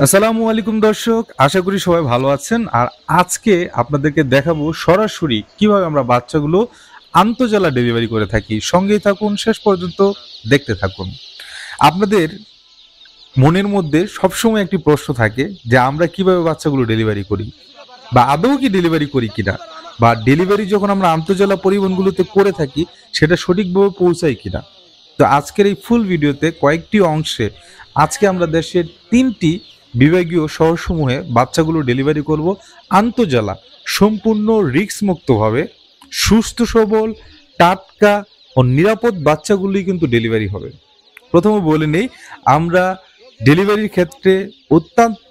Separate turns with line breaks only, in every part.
আসসালামু আলাইকুম দর্শক, আশা করি সবাই ভালো আছেন। আর আজকে আপনাদেরকে দেখাবো সরাসরি কিভাবে আমরা বাচ্চাগুলো আন্তঃজেলা ডেলিভারি করে থাকি। সঙ্গেই থাকুন, শেষ পর্যন্ত দেখতে থাকুন। আপনাদের মনের মধ্যে সবসময় একটি প্রশ্ন থাকে যে আমরা কিভাবে বাচ্চাগুলো ডেলিভারি করি, বা আদৌ কি ডেলিভারি করি কিনা, বা ডেলিভারি যখন আমরা আন্তঃজেলা পরিবহনগুলোতে করে থাকি সেটা সঠিকভাবে পৌঁছায় কিনা। তো আজকের এই ফুল ভিডিওতে কয়েকটি অংশে আজকে আমরা দেশের 3টি বিভাগীয় শহরসমূহে বাচ্চাগুলো ডেলিভারি করব আন্তঃজেলা, সম্পূর্ণ রিস্ক মুক্তভাবে। সুস্থ সবল, টাটকা ও নিরাপদ বাচ্চাগুলোই কিন্তু ডেলিভারি হবে। প্রথমে বলে নেই, আমরা ডেলিভারির ক্ষেত্রে অত্যন্ত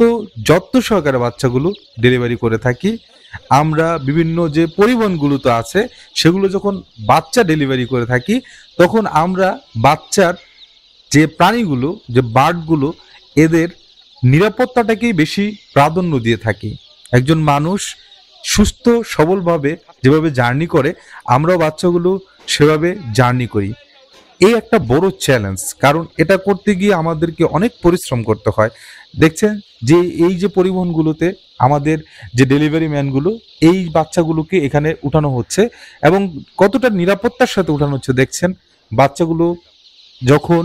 যত্ন সহকারে বাচ্চাগুলো ডেলিভারি করে থাকি। আমরা বিভিন্ন যে পরিবহনগুলো আছে সেগুলো যখন বাচ্চা ডেলিভারি করে থাকি তখন আমরা বাচ্চার যে প্রাণীগুলো, যে বার্ডগুলো, এদের নিরাপত্তাটাকেই বেশি প্রাধান্য দিয়ে থাকি। একজন মানুষ সুস্থ সবলভাবে যেভাবে জার্নি করে আমরাও বাচ্চাগুলো সেভাবে জার্নি করি। এই একটা বড় চ্যালেঞ্জ, কারণ এটা করতে গিয়ে আমাদেরকে অনেক পরিশ্রম করতে হয়। দেখছেন যে এই যে পরিবহনগুলোতে আমাদের যে ডেলিভারি ম্যানগুলো এই বাচ্চাগুলোকে এখানে উঠানো হচ্ছে এবং কতটা নিরাপত্তার সাথে উঠানো হচ্ছে দেখছেন। বাচ্চাগুলো যখন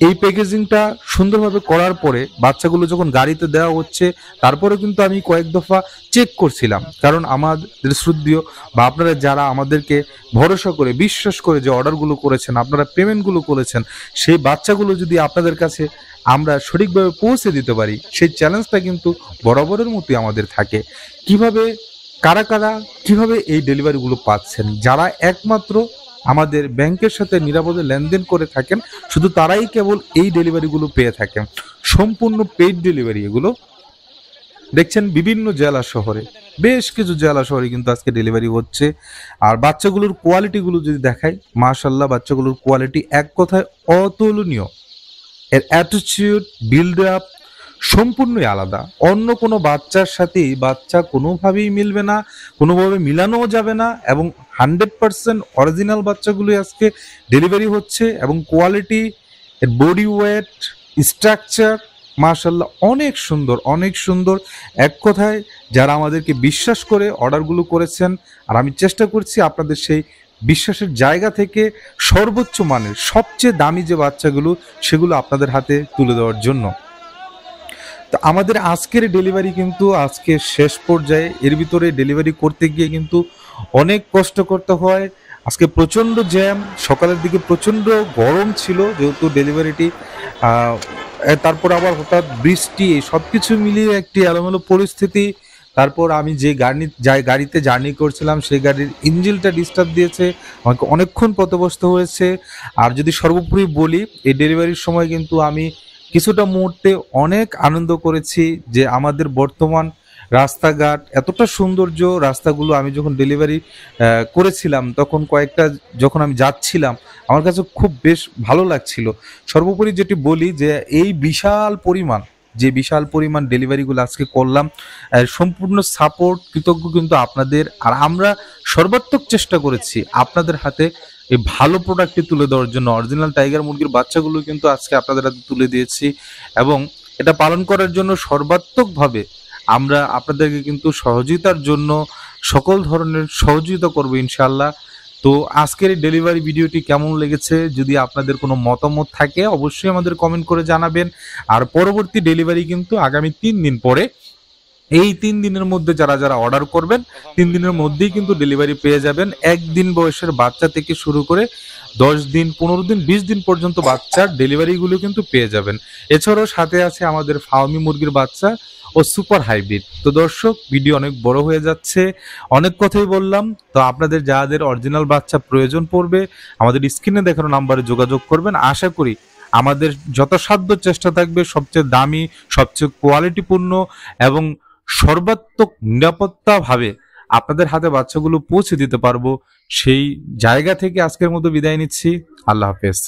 এই প্যাকেজিংটা সুন্দরভাবে করার পরে বাচ্চাগুলো যখন গাড়িতে দেওয়া হচ্ছে, তারপরে কিন্তু আমি কয়েক দফা চেক করছিলাম, কারণ আমাদের শ্রদ্ধেয় বা আপনারা যারা আমাদেরকে ভরসা করে বিশ্বাস করে যে অর্ডারগুলো করেছেন, আপনারা পেমেন্টগুলো করেছেন, সেই বাচ্চাগুলো যদি আপনাদের কাছে আমরা সঠিকভাবে পৌঁছে দিতে পারি, সেই চ্যালেঞ্জটা কিন্তু বরাবরের মতোই আমাদের থাকে। কিভাবে, কারা কারা কিভাবে এই ডেলিভারিগুলো পাচ্ছেন, যারা একমাত্র আমাদের ব্যাংকের সাথে নিরাপদে লেনদেন করে থাকেন শুধু তারাই কেবল এই ডেলিভারিগুলো পেয়ে থাকেন। সম্পূর্ণ পেইড ডেলিভারি এগুলো। দেখছেন বিভিন্ন জেলা শহরে, বেশ কিছু জেলা শহরে কিন্তু আজকে ডেলিভারি হচ্ছে। আর বাচ্চাগুলোর কোয়ালিটিগুলো যদি দেখাই, মাশাআল্লাহ বাচ্চাগুলোর কোয়ালিটি এক কথায় অতুলনীয়। এর অ্যাটিটিউড, বিল্ড আপ সম্পূর্ণই আলাদা। অন্য কোনো বাচ্চার সাথে এই বাচ্চা কোনোভাবেই মিলবে না, কোনোভাবে মিলানোও যাবে না, এবং 100% অরিজিনাল বাচ্চাগুলোই আজকে ডেলিভারি হচ্ছে। এবং কোয়ালিটি, এর বডি ওয়েট, স্ট্রাকচার মাশাআল্লাহ অনেক সুন্দর, অনেক সুন্দর। এক কথায় যারা আমাদেরকে বিশ্বাস করে অর্ডারগুলো করেছেন, আর আমি চেষ্টা করছি আপনাদের সেই বিশ্বাসের জায়গা থেকে সর্বোচ্চ মানের সবচেয়ে দামি যে বাচ্চাগুলো সেগুলো আপনাদের হাতে তুলে দেওয়ার জন্য। তো আমাদের আজকের ডেলিভারি কিন্তু আজকে শেষ পর্যায়ে। এর ভিতরে ডেলিভারি করতে গিয়ে কিন্তু অনেক কষ্ট করতে হয়। আজকে প্রচণ্ড জ্যাম, সকালের দিকে প্রচণ্ড গরম ছিল যেহেতু ডেলিভারিটি, তারপর আবার হঠাৎ বৃষ্টি, সব কিছু মিলিয়ে একটি এলোমেলো পরিস্থিতি। তারপর আমি যে গাড়িতে জার্নি করছিলাম সেই গাড়ির ইঞ্জিনটা ডিস্টার্ব দিয়েছে, আমাকে অনেকক্ষণ পথভ্রষ্ট হয়েছে। আর যদি সর্বোপরি বলি, এই ডেলিভারির সময় কিন্তু আমি কিছুটা মুহূর্তে অনেক আনন্দ করেছি যে আমাদের বর্তমান রাস্তাঘাট এতটা সৌন্দর্য। রাস্তাগুলো আমি যখন ডেলিভারি করেছিলাম তখন কয়েকটা যখন আমি যাচ্ছিলাম আমার কাছে খুব বেশ ভালো লাগছিল। সর্বোপরি যেটি বলি যে এই বিশাল পরিমাণ ডেলিভারিগুলো আজকে করলাম, সম্পূর্ণ সাপোর্ট, কৃতজ্ঞ কিন্তু আপনাদের। আর আমরা সর্বাত্মক চেষ্টা করেছি আপনাদের হাতে এই ভালো প্রোডাক্টটি তুলে দেওয়ার জন্য। অরিজিনাল টাইগার মুরগির বাচ্চাগুলো কিন্তু আজকে আপনাদের হাতে তুলে দিয়েছি এবং এটা পালন করার জন্য সর্বাত্মকভাবে আমরা আপনাদেরকে কিন্তু সহযোগিতার জন্য সকল ধরনের সহযোগিতা করবো ইনশাআল্লাহ। তো আজকের এই ডেলিভারি ভিডিওটি কেমন লেগেছে, যদি আপনাদের কোনো মতামত থাকে অবশ্যই আমাদের কমেন্ট করে জানাবেন। আর পরবর্তী ডেলিভারি কিন্তু আগামী 3 দিন পরে। এই 3 দিনের মধ্যে যারা যারা অর্ডার করবেন 3 দিনের মধ্যেই কিন্তু ডেলিভারি পেয়ে যাবেন। 1 দিন বয়সের বাচ্চা থেকে শুরু করে 10 দিন, 15 দিন, 20 দিন পর্যন্ত বাচ্চার ডেলিভারিগুলো কিন্তু পেয়ে যাবেন। এছাড়াও সাথে আছে আমাদের ফার্মি মুরগির বাচ্চা ও সুপার হাইব্রিড। তো দর্শক, ভিডিও অনেক বড় হয়ে যাচ্ছে, অনেক কথাই বললাম। তো আপনাদের যাদের অরিজিনাল বাচ্চা প্রয়োজন পড়বে আমাদের স্ক্রিনে দেখানো নাম্বারে যোগাযোগ করবেন। আশা করি আমাদের যথাসাধ্য চেষ্টা থাকবে সবচেয়ে দামি, সবচেয়ে কোয়ালিটিপূর্ণ এবং সর্বাত্মক নিরাপত্তাভাবে আপনাদের হাতে বাচ্চাগুলো পৌঁছে দিতে পারবো। সেই জায়গা থেকে আজকের মতো বিদায় নিচ্ছি। আল্লাহ হাফেজ।